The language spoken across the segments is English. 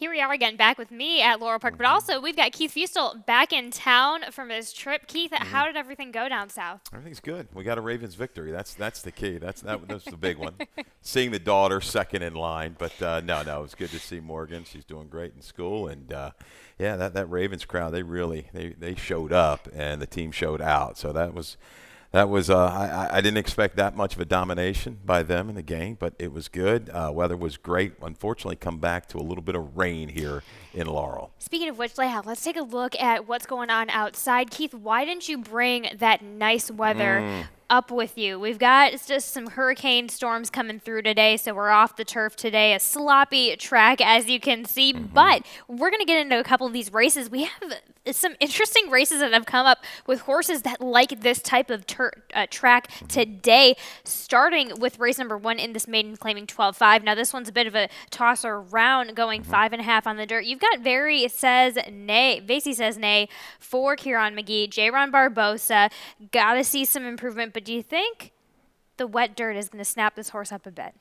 Here we are again, back with me at Laurel Park, but also we've got Keith Fustel back in town from his trip. Keith, how did everything go down south? Everything's good. We got a Ravens victory. That's the key. That's the big one. Seeing the daughter second in line, but no, it was good to see Morgan. She's doing great in school, and yeah, that Ravens crowd, they showed up, and the team showed out. So that was. I didn't expect that much of a domination by them in the game, but it was good. Weather was great. Unfortunately, come back to a little bit of rain here in Laurel. Speaking of which, Leah, let's take a look at what's going on outside. Keith, why didn't you bring that nice weather up with you? We've got just some hurricane storms coming through today, so we're off the turf today. A sloppy track, as you can see, but we're going to get into a couple of these races. We have some interesting races that have come up with horses that like this type of track today, starting with race number 1 in this maiden claiming 12.5. Now, this one's a bit of a tosser round, going 5.5 on the dirt. You've got Vasey Says Nay for Kieran McGee, J-Ron Barbosa. Got to see some improvement, but do you think the wet dirt is going to snap this horse up a bit?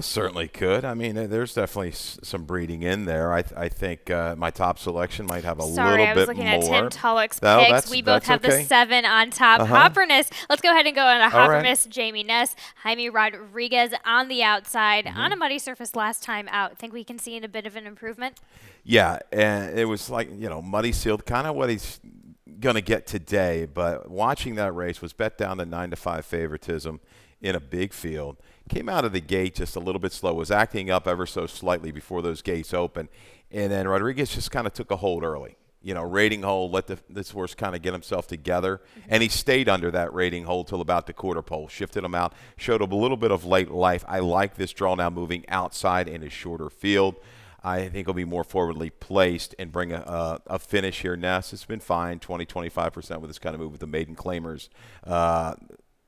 Certainly could. I mean, there's definitely some breeding in there. I think my top selection might have a little bit more. Sorry, I was looking at Tim Tulloch's picks. We both have the 7 on top. Hopperness. Let's go ahead and go into Hopperness. Right. Jamie Ness, Jaime Rodriguez on the outside on a muddy surface last time out. Think we can see a bit of an improvement? Yeah, and it was like, muddy sealed, kind of what he's going to get today. But watching that race was bet down to 9-5 favoritism in a big field. Came out of the gate just a little bit slow, was acting up ever so slightly before those gates opened. And then Rodriguez just kind of took a hold early. Rating hold, let this horse kind of get himself together. And he stayed under that rating hold till about the quarter pole, shifted him out, showed a little bit of late life. I like this draw now moving outside in a shorter field. I think he'll be more forwardly placed and bring a finish here. Ness has been fine, 20-25% with this kind of move with the maiden claimers.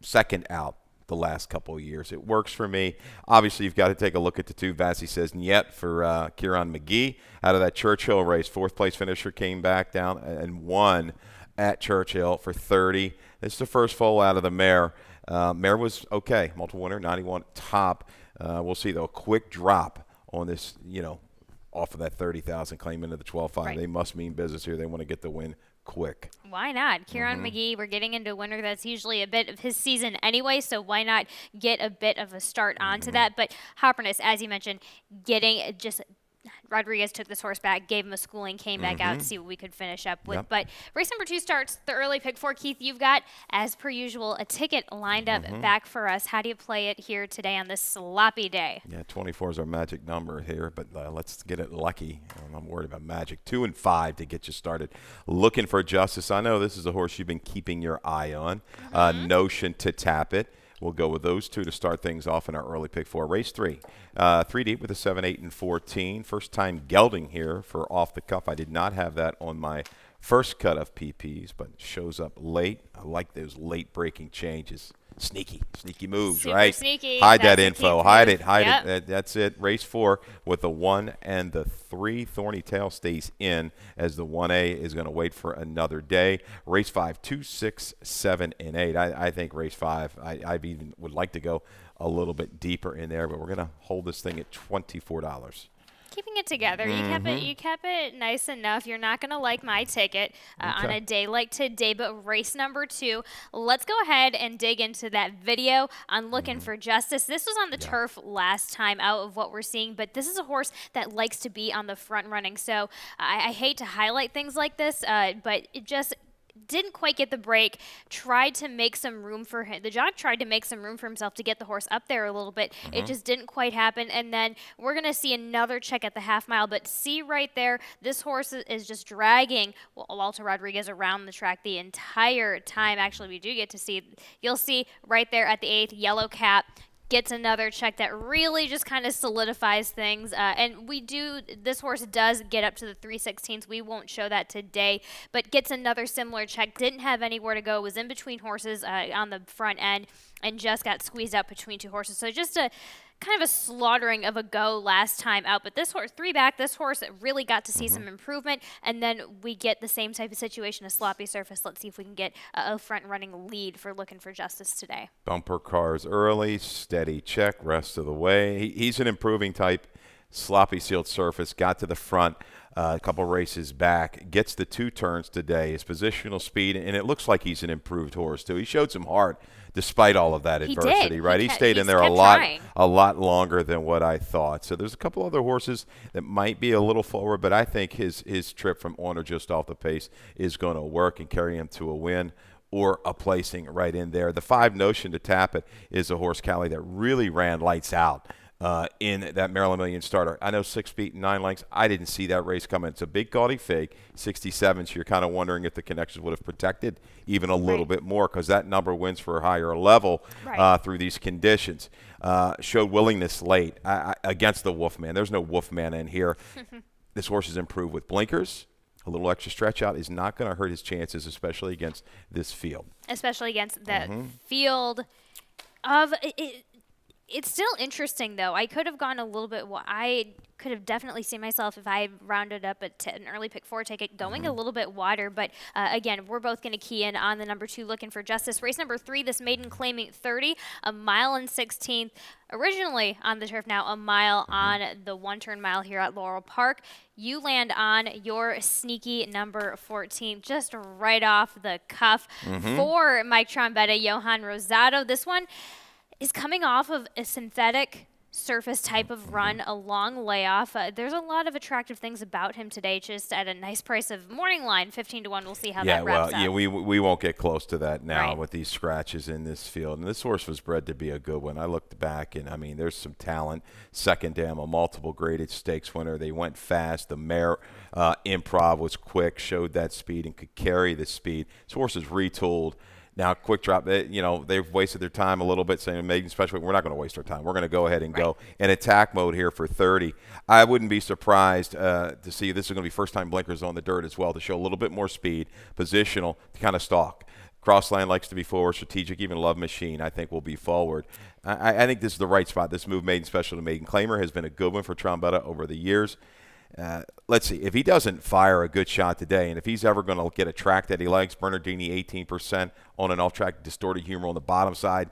Second out the last couple of years. It works for me. Obviously, you've got to take a look at the 2. Vasey Says Niet for Kieran McGee out of that Churchill race. 4th place finisher came back down and won at Churchill for 30. It's the first foal out of the mare. Mare was okay. Multiple winner, 91 top. We'll see, though, a quick drop on this, off of that 30,000 claim into the 12.5. Right. They must mean business here. They want to get the win quick. Why not? Kieran McGee, we're getting into a winner that's usually a bit of his season anyway, so why not get a bit of a start onto that? But Hopperness, as you mentioned, getting just Rodriguez took this horse back, gave him a schooling, came back out to see what we could finish up with. But race number 2 starts the early pick 4. Keith, you've got, as per usual, a ticket lined up back for us. How do you play it here today on this sloppy day? Yeah, 24 is our magic number here, but let's get it lucky. I'm worried about magic. 2 and 5 to get you started. Looking for justice. I know this is a horse you've been keeping your eye on. Notion to tap it. We'll go with those 2 to start things off in our early pick 4. Race 3. 3 deep with a 7, 8, and 14. First time gelding here for off the cuff. I did not have that on my first cut of PPs, but shows up late. I like those late breaking changes. Sneaky moves, Super right? Sneaky. Hide that That's info. Hide it. That's it. Race 4 with the 1 and the 3. Thorny Tail stays in as the 1A is going to wait for another day. Race 5, 2, 6, 7, and 8. I think race 5, I even would like to go a little bit deeper in there, but we're going to hold this thing at $24. Keeping it together. You kept it nice enough. You're not going to like my ticket on a day like today, but race number 2, let's go ahead and dig into that video on Looking for Justice. This was on the turf last time out of what we're seeing, but this is a horse that likes to be on the front running. So I hate to highlight things like this, but it just didn't quite get the break, tried to make some room for him. The jock tried to make some room for himself to get the horse up there a little bit. It just didn't quite happen. And then we're going to see another check at the half mile. But see right there, this horse is just dragging Walter Rodriguez around the track the entire time. Actually, we do get to see, you'll see right there at the 8th, yellow cap. Gets another check that really just kind of solidifies things. And this horse does get up to the 3/16. We won't show that today, but gets another similar check. Didn't have anywhere to go, was in between horses on the front end, and just got squeezed out between 2 horses. So just a kind of a slaughtering of a go last time out. But this horse, 3 back, this horse really got to see some improvement. And then we get the same type of situation, a sloppy surface. Let's see if we can get a front-running lead for Looking for Justice today. Bumper cars early, steady check, rest of the way. He's an improving type. sloppy sealed surface, got to the front a couple races back, gets the 2 turns today. His positional speed, and it looks like he's an improved horse too. He showed some heart despite all of that He adversity, did. right? He stayed in there kept trying. a lot longer than what I thought. So there's a couple other horses that might be a little forward, but I think his trip from on or just off the pace is going to work and carry him to a win or a placing right in there. The 5 Notion to tap it is a horse, Callie, that really ran lights out in that Maryland Million starter. I know 6 feet and 9 lengths. I didn't see that race coming. It's a big gaudy fake, 67. So you're kind of wondering if the connections would have protected even a little bit more, because that number wins for a higher level through these conditions. Showed willingness late against the Wolfman. There's no Wolfman in here. This horse is improved with blinkers. A little extra stretch out is not going to hurt his chances, especially against this field. Especially against that field of it. It's still interesting, though. I could have gone a little bit. I could have definitely seen myself, if I rounded up an early pick 4 ticket, going a little bit wider. But again, we're both going to key in on the number 2, Looking for Justice. Race number 3, this maiden claiming 30, a mile and 16th. Originally on the turf, now a mile on the 1-turn mile here at Laurel Park. You land on your sneaky number 14, just right off the cuff for Mike Trombetta, Johan Rosado. This one is coming off of a synthetic surface type of run, a long layoff. There's a lot of attractive things about him today, just at a nice price of morning line, 15 to 1. We'll see how that wraps up. Yeah, we won't get close to that now with these scratches in this field. And this horse was bred to be a good one. I looked back, and I mean, there's some talent. Second dam, a multiple graded stakes winner. They went fast. The mare improv was quick, showed that speed, and could carry the speed. This horse is retooled. Now, quick drop, they've wasted their time a little bit saying, maiden special, we're not going to waste our time. We're going to go ahead and go in attack mode here for 30. I wouldn't be surprised to see this is going to be first-time blinkers on the dirt as well, to show a little bit more speed, positional, to kind of stalk. Crossland likes to be forward, strategic, even Love Machine, I think, will be forward. I think this is the right spot. This move, maiden special to maiden claimer, has been a good one for Trombetta over the years. Let's see. If he doesn't fire a good shot today, and if he's ever going to get a track that he likes, Bernardini 18% on an off-track, distorted humor on the bottom side,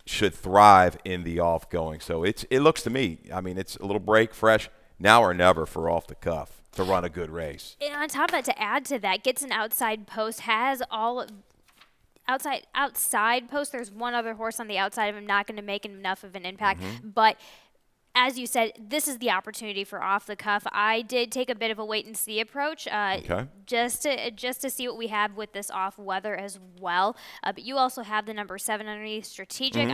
should thrive in the off-going. So it looks to me, I mean, it's a little break, fresh, now or never for off the cuff to run a good race. And on top of that, to add to that, gets an outside post, has all outside post. There's one other horse on the outside of him, not going to make enough of an impact, but as you said, this is the opportunity for off the cuff. I did take a bit of a wait and see approach, just to see what we have with this off weather as well. But you also have the number 7 underneath, strategic.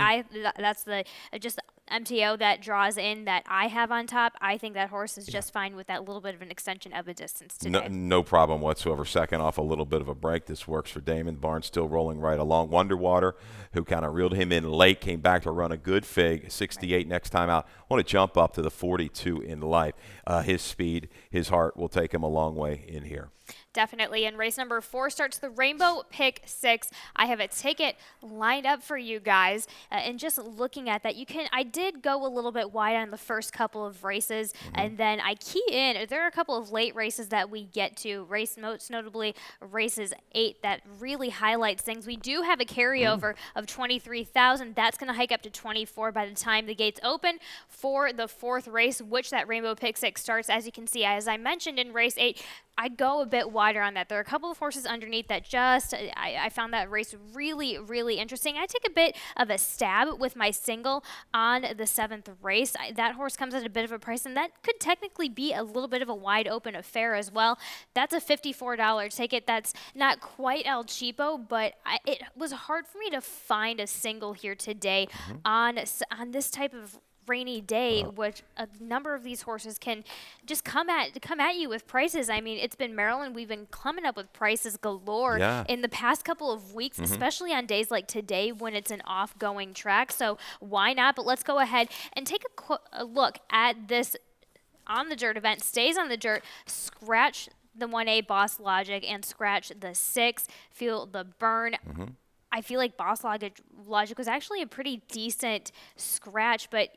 That's the just MTO that draws in that I have on top. I think that horse is just fine with that little bit of an extension of a distance today. No problem whatsoever. Second off a little bit of a break. This works for Damon Barnes, still rolling right along. Wonderwater, who kind of reeled him in late, came back to run a good fig, 68 next time out. Want to jump up to the 42 in life. His speed, his heart will take him a long way in here. Definitely. And race number 4 starts the Rainbow Pick 6. I have a ticket lined up for you guys. And just looking at that, I did go a little bit wide on the first couple of races. And then I key in. There are a couple of late races that we get to. Most notably races 8 that really highlights things. We do have a carryover of 23,000. That's going to hike up to 24 by the time the gates open for the 4th race, which that Rainbow Pick 6 starts. As you can see, as I mentioned in race 8, I'd go a bit wider on that. There are a couple of horses underneath that I found that race really, really interesting. I take a bit of a stab with my single on the 7th race. That horse comes at a bit of a price, and that could technically be a little bit of a wide open affair as well. That's a $54 ticket. That's not quite El Cheapo, but it was hard for me to find a single here today on this type of rainy day, which a number of these horses can just come at you with prices. I mean, it's been Maryland. We've been coming up with prices galore in the past couple of weeks, especially on days like today when it's an off-going track. So why not? But let's go ahead and take a look at this on the dirt event. Stays on the dirt. Scratch the 1A Boss Logic and scratch the 6. Feel the burn. I feel like Logic was actually a pretty decent scratch, but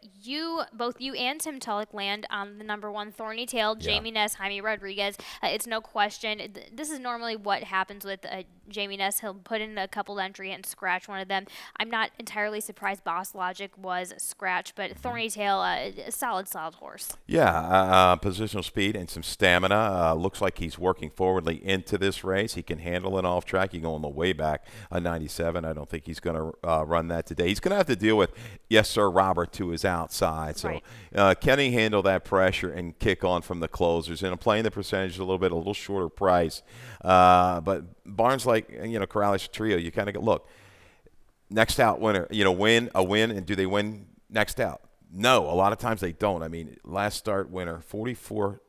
both you and Tim Tulloch land on the number one Thorny Tail, Yeah. Jamie Ness, Jaime Rodriguez. It's no question. This is normally what happens with Jamie Ness. He'll put in a couple entry and scratch one of them. I'm not entirely surprised Boss Logic was scratch, but Thorny Tail, a solid horse. Yeah, positional speed and some stamina. Looks like he's working forwardly into this race. He can handle it off track. He going the way back a 97. I don't think he's going to run that today. He's going to have to deal with Yes Sir Robert to his outside. So Right. can he handle that pressure and kick on from the closers? And I'm playing the percentage a little shorter price. But Barnes, like Corrales Trio, you kind of go look. Next out winner, win, and do they win next out? No, a lot of times they don't. I mean, last start winner, 44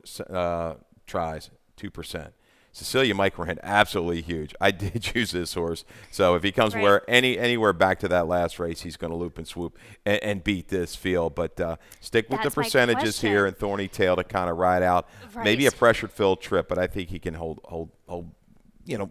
tries, 2%. Cecilia Mike ran absolutely huge. I did choose this horse. So if he comes anywhere back to that last race, he's going to loop and swoop and beat this field. But stick with the percentages here and Thorny Tail to kind of ride out. Right. Maybe a pressured-filled trip, but I think he can hold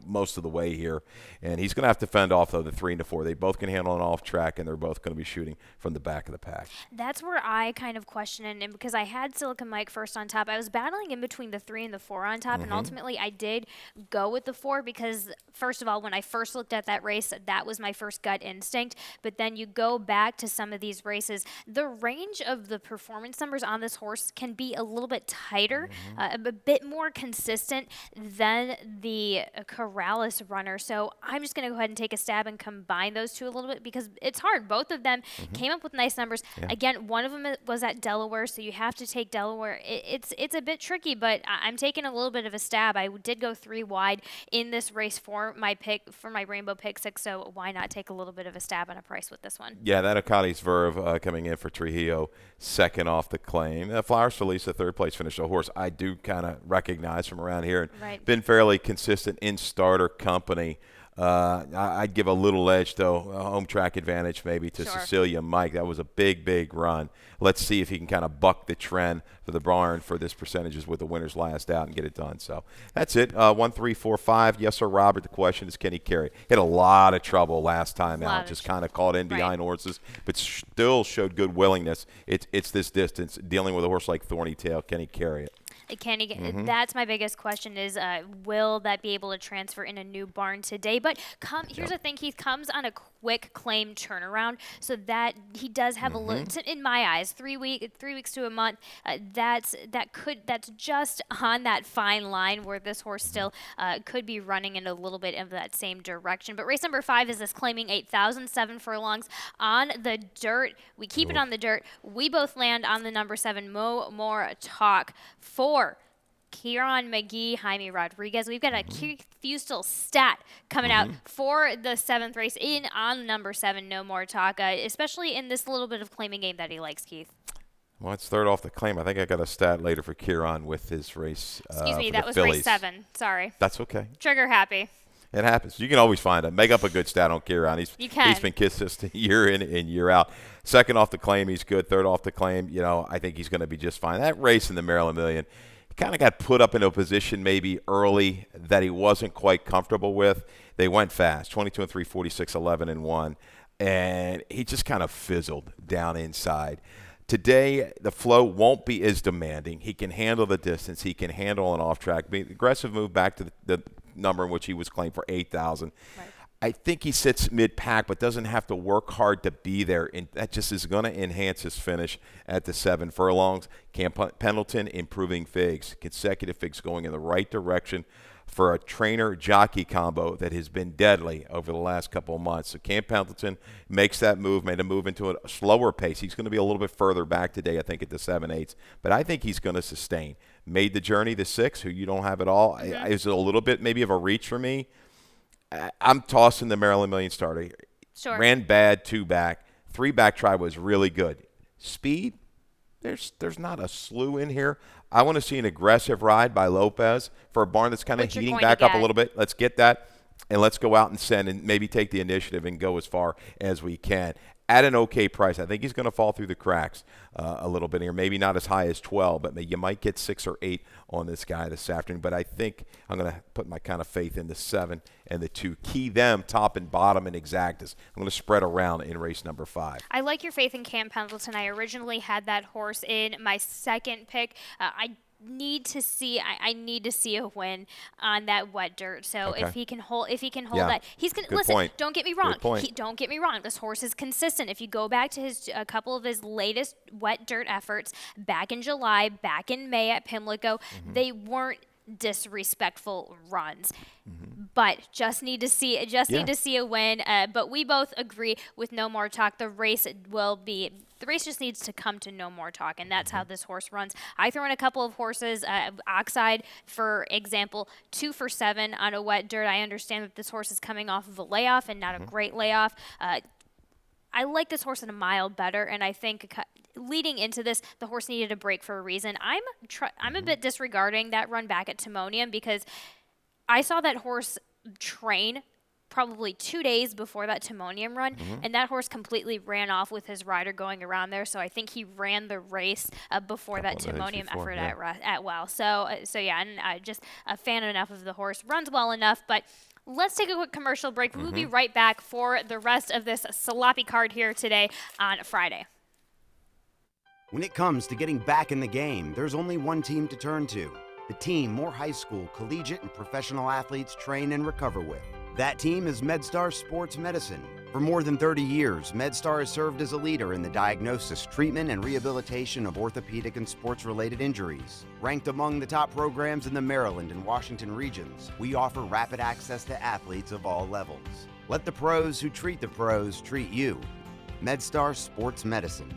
most of the way here. And he's going to have to fend off, though, the 3 and the 4. They both can handle an off track, and they're both going to be shooting from the back of the pack. That's where I kind of question it, and because I had Silicon Mike first on top, I was battling in between the 3 and the 4 on top, and ultimately I did go with the 4 because, first of all, when I first looked at that race, that was my first gut instinct. But then you go back to some of these races, the range of the performance numbers on this horse can be a little bit tighter, a bit more consistent than the Corrales runner. So I'm just going to go ahead and take a stab and combine those two a little bit because it's hard. Both of them came up with nice numbers. Yeah. Again, one of them was at Delaware, so you have to take Delaware. It's a bit tricky, but I'm taking a little bit of a stab. I did go 3 wide in this race for my Rainbow Pick 6, so why not take a little bit of a stab on a price with this one? Yeah, that Ocadi's Verve coming in for Trujillo, second off the claim. Flowers Feliz, the third place finish. A horse I do kind of recognize from around here and been fairly consistent in starter company. I'd give a little edge, though, a home track advantage maybe to Cecilia Mike. That was a big run. Let's see if he can kind of buck the trend for the barn for this percentages with the winner's last out and get it done. So that's it. 1, 3, 4, 5. Yes, sir, Robert. The question is, can he carry? He had a lot of trouble last time out, just kind of caught in behind horses, but still showed good willingness. It's this distance. Dealing with a horse like Thorny Tail, can he carry it? Can he? That's my biggest question is, will that be able to transfer in a new barn today? But here's the thing, Keith comes on a quick claim turnaround, so that he does have a little, in my eyes, 3 weeks to a month. That's just on that fine line where this horse still could be running in a little bit of that same direction. But race number 5 is this claiming 8,007 furlongs on the dirt. We keep it on the dirt. We both land on the number 7, More Talk for Kieran McGee, Jaime Rodriguez. We've got a Keith Fustel stat coming out for the 7th race in on number 7, No More Talk, especially in this little bit of claiming game that he likes, Keith. Well, it's third off the claim. I think I got a stat later for Kieran with his race. Excuse me, that was Phillies. race 7. Sorry. That's okay. Trigger happy. It happens. You can always find make up a good stat on Kieran. He's been consistent year in and year out. Second off the claim, he's good. Third off the claim, I think he's going to be just fine. That race in the Maryland Million, he kind of got put up into a position maybe early that he wasn't quite comfortable with. They went fast, 22 and 3, 46, 11 and 1, and he just kind of fizzled down inside. Today, the flow won't be as demanding. He can handle the distance. He can handle an off track. Aggressive move back to the number in which he was claimed for 8,000. Right. I think he sits mid-pack but doesn't have to work hard to be there, and that just is going to enhance his finish at the 7 furlongs. Camp Pendleton improving figs, consecutive figs going in the right direction for a trainer-jockey combo that has been deadly over the last couple of months. So Camp Pendleton makes that move, made a move into a slower pace. He's going to be a little bit further back today, I think, at the 7/8, but I think he's going to sustain. Made the journey, the 6, who you don't have at all, is a little bit maybe of a reach for me. I'm tossing the Maryland Million starter. Sure. Ran bad, 2 back. 3 back try was really good. Speed, there's not a slew in here. I want to see an aggressive ride by Lopez for a barn that's kind of heating back up a little bit. Let's get that, and let's go out and send and maybe take the initiative and go as far as we can. at an okay price. I think he's going to fall through the cracks a little bit here. Maybe not as high as 12, but you might get 6 or 8 on this guy this afternoon. But I think I'm going to put my kind of faith in the 7 and the 2. Key them top and bottom in exactas. I'm going to spread around in race number 5. I like your faith in Cam Pendleton. I originally had that horse in my second pick. I need to see a win on that wet dirt. So if he can hold that, he's gonna listen. Point. Don't get me wrong. Point. Don't get me wrong. This horse is consistent. If you go back to a couple of his latest wet dirt efforts back in July, back in May at Pimlico, they weren't disrespectful runs. But just need to see a win. But we both agree with no more talk. The race just needs to come to no more talk, and that's how this horse runs. I throw in a couple of horses. Oxide, for example, 2 for 7 on a wet dirt. I understand that this horse is coming off of a layoff and not a great layoff. I like this horse in a mile better, and I think leading into this, the horse needed a break for a reason. I'm a bit disregarding that run back at Timonium because I saw that horse train probably 2 days before that Timonium run, and that horse completely ran off with his rider going around there. So I think he ran the race before that Timonium effort at Well. So yeah, and just a fan enough of the horse, runs well enough, but. Let's take a quick commercial break. We'll be right back for the rest of this sloppy card here today on Friday. When it comes to getting back in the game, there's only one team to turn to. The team more high school, collegiate, and professional athletes train and recover with. That team is MedStar Sports Medicine. For more than 30 years, MedStar has served as a leader in the diagnosis, treatment, and rehabilitation of orthopedic and sports-related injuries. Ranked among the top programs in the Maryland and Washington regions, we offer rapid access to athletes of all levels. Let the pros who treat the pros treat you. MedStar Sports Medicine.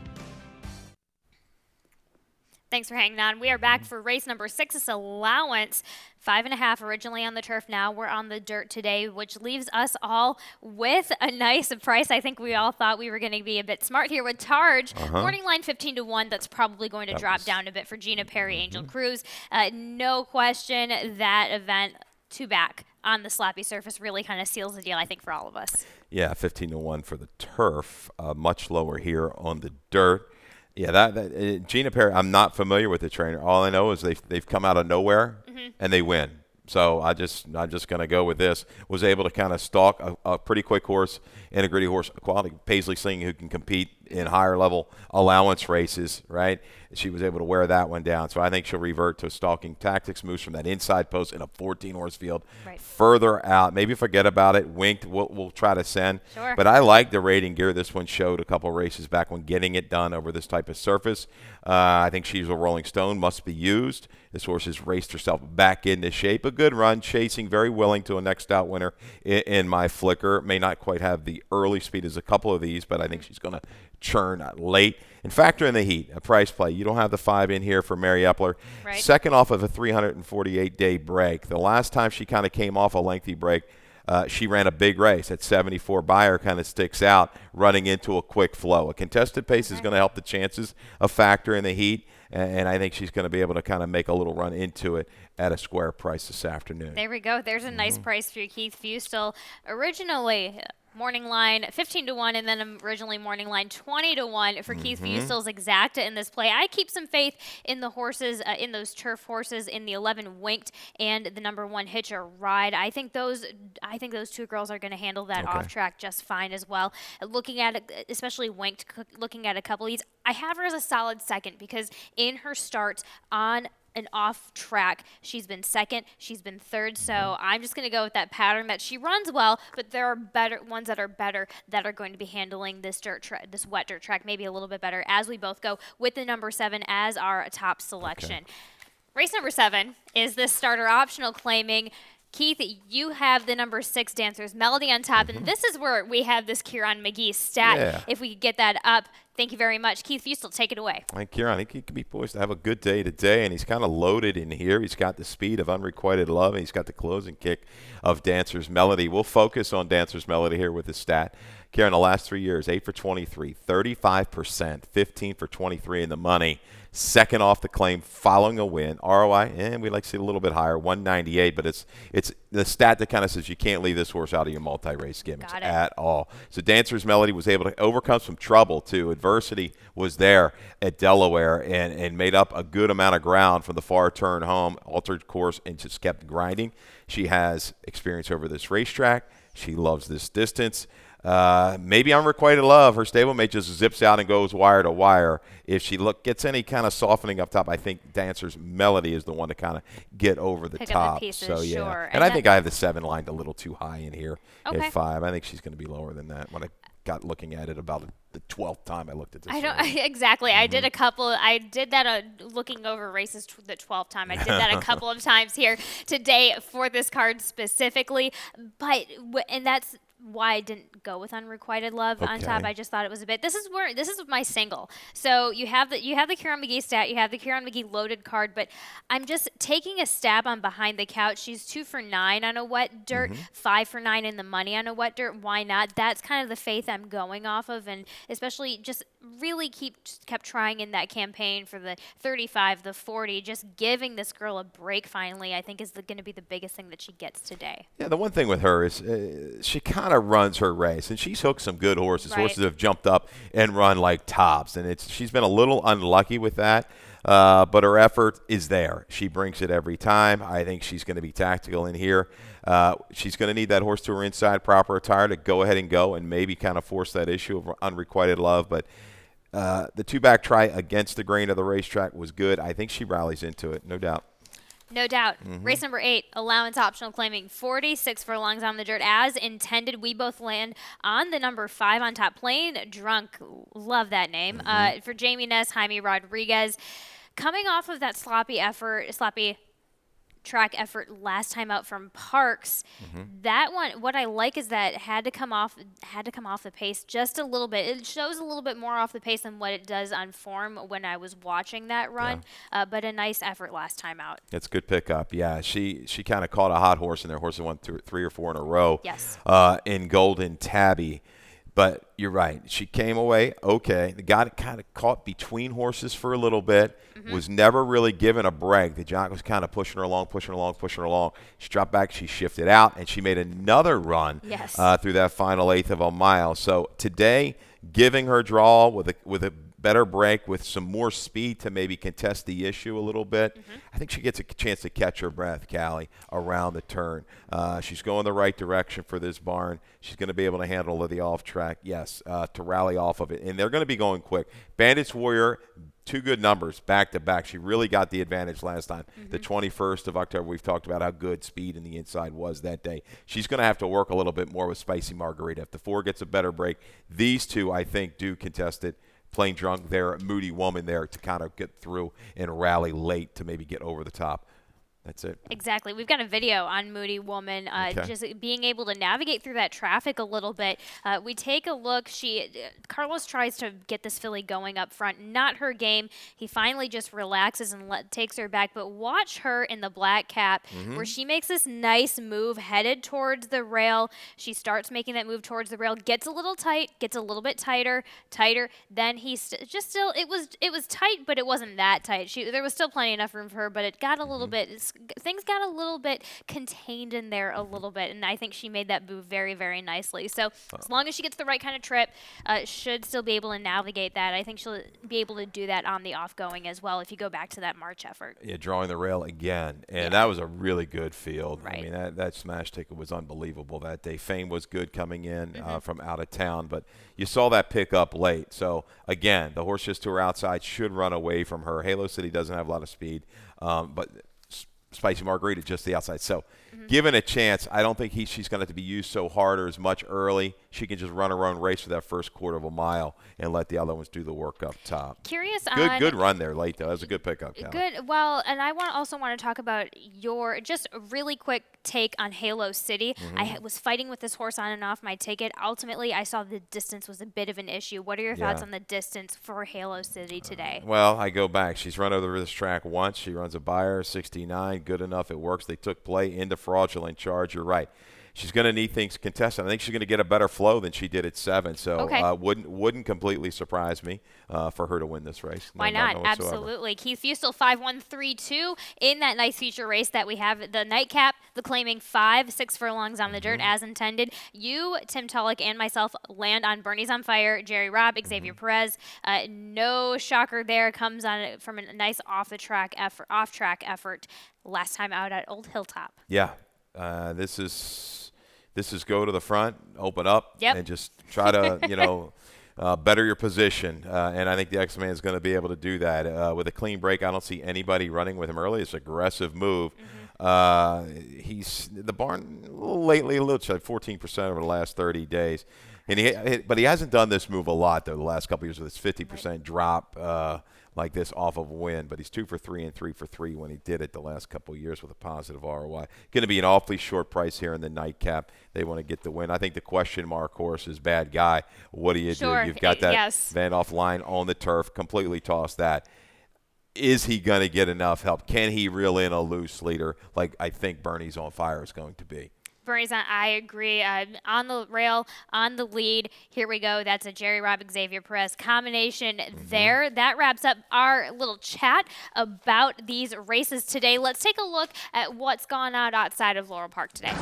Thanks for hanging on. We are back for race number 6. It's Allowance, 5.5 originally on the turf. Now we're on the dirt today, which leaves us all with a nice price. I think we all thought we were going to be a bit smart here with Targe. Morning line 15-1. That's probably going to drop down a bit for Gina Perry, Angel Cruz. No question that event 2 back on the sloppy surface really kind of seals the deal, I think, for all of us. Yeah, 15-1 for the turf. Much lower here on the dirt. Yeah, Gina Perry, I'm not familiar with the trainer. All I know is they've come out of nowhere and they win. So I'm just going to go with this. Was able to kind of stalk a pretty quick horse, integrated horse, quality Paisley Sling, who can compete in higher level allowance races, right? She was able to wear that one down. So I think she'll revert to stalking tactics, moves from that inside post in a 14-horse field. Right. Further out, maybe forget about it. Winked, we'll try to send. Sure. But I like the rating gear this one showed a couple races back when getting it done over this type of surface. I think she's a Rolling Stone, must be used. This horse has raced herself back into shape. A good run, chasing, very willing to a next out winner in my flicker. May not quite have the early speed as a couple of these, but I think she's going to churn late. And factor in the heat, a price play. You don't have the 5 in here for Mary Epler. Right. Second off of a 348-day break. The last time she kind of came off a lengthy break, she ran a big race at 74. Buyer kind of sticks out, running into a quick flow. A contested pace is going to help the chances, a factor in the heat, and I think she's going to be able to kind of make a little run into it at a square price this afternoon. There we go. There's a nice price for Keith Fustel. Originally, morning line 15-1, and then originally morning line 20-1 for Keith Fustel's exacta in this play. I keep some faith in the horses, in those turf horses, in the 11 Winked and the number 1 Hitcher Ride. I think those 2 girls are going to handle that off track just fine as well. Looking at it, especially Winked, looking at a couple of these, I have her as a solid second because in her starts on an off track, she's been second, she's been third, so I'm just going to go with that pattern that she runs well, but there are better ones that are going to be handling this this wet dirt track maybe a little bit better, as we both go with the number 7 as our top selection. Race number 7 is this starter optional claiming. Keith, you have the number 6 Dancer's Melody on top, and this is where we have this Kieran McGee stat. Yeah. If we could get that up, thank you very much. Keith Fustel, take it away. Kieran, I think he can be poised to have a good day today, and he's kind of loaded in here. He's got the speed of Unrequited Love, and he's got the closing kick of Dancer's Melody. We'll focus on Dancer's Melody here with the stat. Karen, the last 3 years, 8 for 23, 35%, 15 for 23 in the money. Second off the claim following a win. ROI, and we like to see a little bit higher, 198, but it's the stat that kind of says you can't leave this horse out of your multi-race gimmicks at all. So Dancer's Melody was able to overcome some trouble, too. Adversity was there at Delaware and made up a good amount of ground from the far turn home, altered course, and just kept grinding. She has experience over this racetrack. She loves this distance. Maybe Unrequited Love, her stablemate, just zips out and goes wire to wire. If she gets any kind of softening up top, I think Dancer's Melody is the one to kind of get over the Pick top. Up the pieces, so yeah, sure. and I think I have the 7 lined a little too high in here at 5. I think she's going to be lower than that when I got looking at it about the 12th time I looked at this. Exactly. I did a couple. I did that looking over races the 12th time. I did that a couple of times here today for this card specifically, and that's why I didn't go with Unrequited Love on top. I just thought it was a bit. This is my single. So you have the Kieran McGee stat, you have the Kieran McGee loaded card, but I'm just taking a stab on Behind the Couch. She's 2 for 9 on a wet dirt, 5 for 9 in the money on a wet dirt. Why not? That's kind of the faith I'm going off of, and especially just really kept trying in that campaign for the 35, the 40, just giving this girl a break finally, I think is going to be the biggest thing that she gets today. Yeah, the one thing with her is she kind of runs her race, and she's hooked some good horses. Right. Horses have jumped up and run like tops, and she's been a little unlucky with that. But her effort is there. She brings it every time. I think she's going to be tactical in here. She's going to need that horse to her inside proper attire to go ahead and go and maybe kind of force that issue of Unrequited Love. But the 2-back try against the grain of the racetrack was good. I think she rallies into it, no doubt. No doubt. Race number 8, allowance optional claiming 46 furlongs on the dirt as intended. We both land on the number 5 on top. Plain Drunk. Love that name. For Jamie Ness, Jaime Rodriguez. Coming off of that sloppy track effort last time out from Parks, that one, what I like is that had to come off the pace just a little bit. It shows a little bit more off the pace than what it does on form when I was watching that run, but a nice effort last time out. It's a good pickup. Yeah, she kind of caught a hot horse in there. Horses won 3 or 4 in a row. Yes. In Golden Tabby. But you're right. She came away okay. The guy kind of caught between horses for a little bit, was never really given a break. The jock was kind of pushing her along. She dropped back. She shifted out, and she made another run through that final eighth of a mile. So today, giving her draw with a better break with some more speed to maybe contest the issue a little bit. I think she gets a chance to catch her breath, Callie, around the turn. She's going the right direction for this barn. She's going to be able to handle the off track, to rally off of it. And they're going to be going quick. Bandits Warrior, 2 good numbers back to back. She really got the advantage last time. The 21st of October, we've talked about how good speed in the inside was that day. She's going to have to work a little bit more with Spicy Margarita. If the 4 gets a better break, these 2, I think, do contest it. Plain Drunk there, Moody Woman there to kind of get through and rally late to maybe get over the top. That's it. Exactly. We've got a video on Moody Woman, just being able to navigate through that traffic a little bit. We take a look. Carlos tries to get this filly going up front. Not her game. He finally just relaxes and takes her back. But watch her in the black cap where she makes this nice move headed towards the rail. She starts making that move towards the rail, gets a little tight, gets a little bit tighter. Then it was tight, but it wasn't that tight. There was still plenty enough room for her, but it got a little bit. Things got a little bit contained in there a little bit, and I think she made that move very, very nicely. So as long as she gets the right kind of trip, should still be able to navigate that. I think she'll be able to do that on the off-going as well if you go back to that March effort. Yeah, drawing the rail again, and that was a really good field. Right. I mean, that smash ticket was unbelievable that day. Fame was good coming in from out of town, but you saw that pick up late. So, again, the horse just to her outside should run away from her. Halo City doesn't have a lot of speed, but Spicy Margarita just the outside. So given a chance, I don't think she's going to have to be used so hard or as much early. She can just run her own race for that first quarter of a mile and let the other ones do the work up top. Good run there late, though. That was a good pickup. Good. Well, and I also want to talk about your just a really quick take on Halo City. I was fighting with this horse on and off my ticket. Ultimately, I saw the distance was a bit of an issue. What are your thoughts on the distance for Halo City today? Well, I go back. She's run over this track once. She runs a buyer, 69. Good enough. It works. They took play into fraudulent charge. You're right. she's going to need things contested. I think she's going to get a better flow than she did at 7. So wouldn't completely surprise me for her to win this race. Why not? Absolutely. Keith Fustel 5-1-3-2 in that nice feature race that we have. The nightcap, the claiming 6 furlongs on the dirt as intended. You, Tim Tulloch, and myself land on Bernie's on Fire, Jerry Robb, Xavier Perez. No shocker there. Comes on from a nice off-track effort last time out at Old Hilltop. Yeah. This is go to the front, open up, and just try to, better your position. And I think the X-Man is going to be able to do that. With a clean break, I don't see anybody running with him early. It's an aggressive move. He's the barn lately, a little 14% over the last 30 days. But he hasn't done this move a lot, though, the last couple of years with this 50% drop like this off of a win. But he's 2 for 3 and 3 for 3 when he did it the last couple of years with a positive ROI. Going to be an awfully short price here in the nightcap. They want to get the win. I think the question mark horse is Bad Guy. What do you do? You've got that Van Off line on the turf. Completely toss that. Is he going to get enough help? Can he reel in a loose leader like I think Bernie's on Fire is going to be? Bernie's on, I agree. On the rail, on the lead. Here we go. That's a Jerry Robb, Xavier Perez combination there. That wraps up our little chat about these races today. Let's take a look at what's gone on outside of Laurel Park today.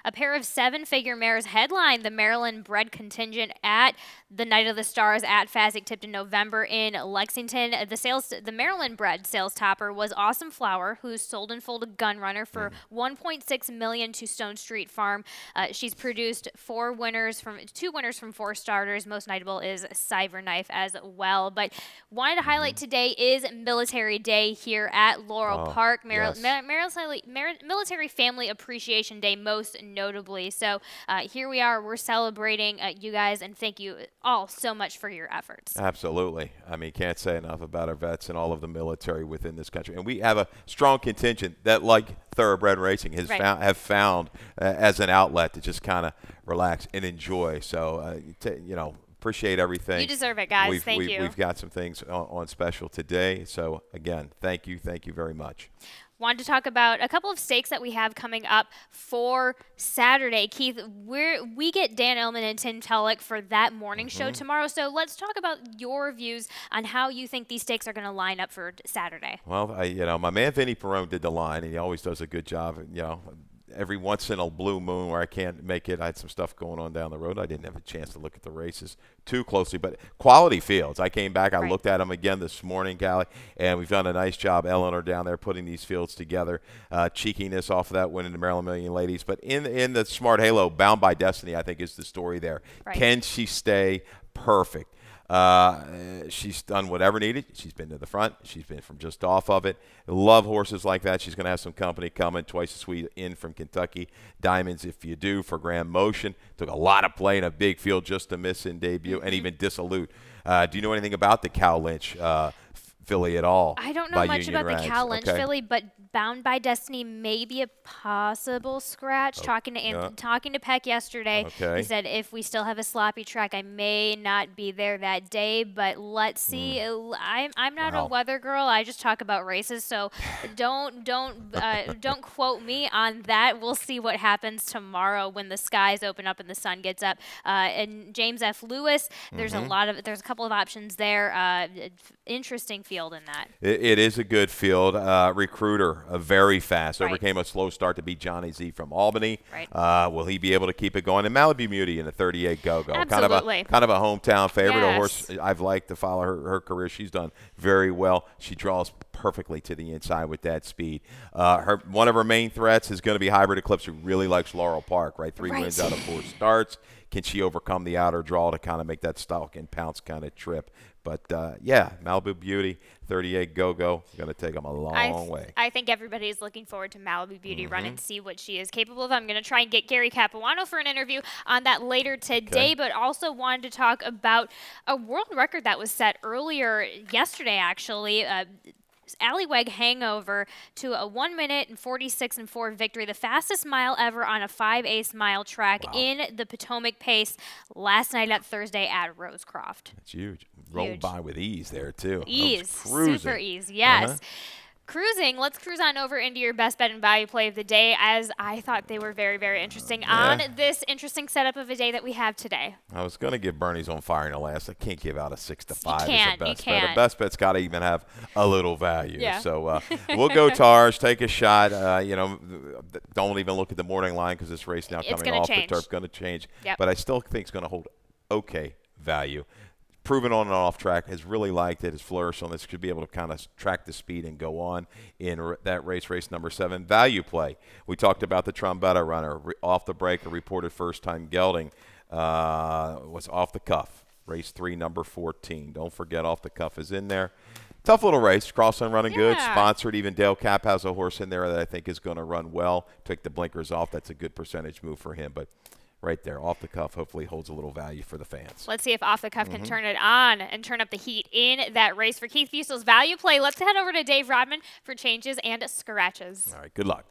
A pair of 7-figure mares headlined the Maryland-bred contingent at the Night of the Stars at Fasig-Tipton November in Lexington. The Maryland-bred sales topper was Awesome Flower, who's sold and folded Gun Runner for $1.6 million to Stone Street Farm. She's produced 2 winners from 4 starters. Most notable is Cyberknife as well. But wanted to highlight today is Military Day here at Laurel Park. Military Family Appreciation Day, most notably. So here we are. We're celebrating you guys, and thank you all so much for your efforts. Absolutely. I mean, can't say enough about our vets and all of the military within this country. And we have a strong contingent that, like thoroughbred racing, have found as an outlet to just kind of relax and enjoy. So, appreciate everything. You deserve it, guys. Thank you. We've got some things on special today. So, again, thank you very much. Wanted to talk about a couple of stakes that we have coming up for Saturday. Keith, we get Dan Illman and Tim Tulloch for that morning show tomorrow. So let's talk about your views on how you think these stakes are going to line up for Saturday. Well, my man Vinny Perrone did the line, and he always does a good job. Every once in a blue moon where I can't make it, I had some stuff going on down the road. I didn't have a chance to look at the races too closely, but quality fields. I came back, I looked at them again this morning, Callie, and we've done a nice job, Eleanor down there, putting these fields together. Cheekiness off of that win in the Maryland Million Ladies. But in the Smart Halo, Bound by Destiny, I think is the story there. Right. Can she stay perfect? She's done whatever needed. She's been to the front. She's been from just off of it. Love horses like that. She's going to have some company coming. Twice as sweet in from Kentucky. Diamonds, if you do, for Grand Motion. Took a lot of play in a big field just to miss in debut, and even Dissolute. Do you know anything about the Cal Lynch filly at all? I don't know much about the Cal Lynch filly, but Bound by Destiny may be a possible scratch. Talking to Peck yesterday, he said if we still have a sloppy track, I may not be there that day. But let's see. I'm not a weather girl. I just talk about races, so don't quote me on that. We'll see what happens tomorrow when the skies open up and the sun gets up. And James F. Lewis, there's a couple of options there. Interesting field in that. It is a good field. Recruiter. Very fast. Overcame a slow start to beat Johnny Z from Albany. Right. Will he be able to keep it going? And Malibu Beauty in a 38 go-go. Absolutely. Kind of a hometown favorite. A horse I've liked to follow her career. She's done very well. She draws perfectly to the inside with that speed. One of her main threats is going to be Hybrid Eclipse, who really likes Laurel Park, right? 3 wins out of 4 starts. Can she overcome the outer draw to kind of make that stalk and pounce kind of trip? But, Malibu Beauty, 38 go-go, going to take them a long way. I think everybody's looking forward to Malibu Beauty run and see what she is capable of. I'm going to try and get Gary Capuano for an interview on that later today, but also wanted to talk about a world record that was set earlier yesterday, actually. Alleyweg hangover to a 1 minute and 46 and 4 victory, the fastest mile ever on a 5/8 mile track in the Potomac pace last night at Thursday at Rosecroft. That's huge. Rolled by with ease there, too. Ease. Super ease, yes. Cruising, let's cruise on over into your best bet and value play of the day, as I thought they were very, very interesting on this interesting setup of a day that we have today. I was going to give Bernie's on fire in the last. I can't give out a 6 to 5 as a best bet. Can't. A best bet's got to even have a little value. Yeah. So we'll go Tars, take a shot. Don't even look at the morning line because this race now coming off the turf going to change. Yep. But I still think it's going to hold okay value. Proven on and off track, has really liked it, has flourished on this, could be able to kind of track the speed and go on in that race number 7. Value play. We talked about the Trombetta runner. Off the break, a reported first-time gelding was off the cuff. Race 3, number 14. Don't forget, off the cuff is in there. Tough little race. Crossland running good. Sponsored. Even Dale Cap has a horse in there that I think is going to run well. Take the blinkers off. That's a good percentage move for him. But right there, off the cuff, hopefully holds a little value for the fans. Let's see if off the cuff can turn it on and turn up the heat in that race for Keith Fusel's value play. Let's head over to Dave Rodman for changes and scratches. All right, good luck.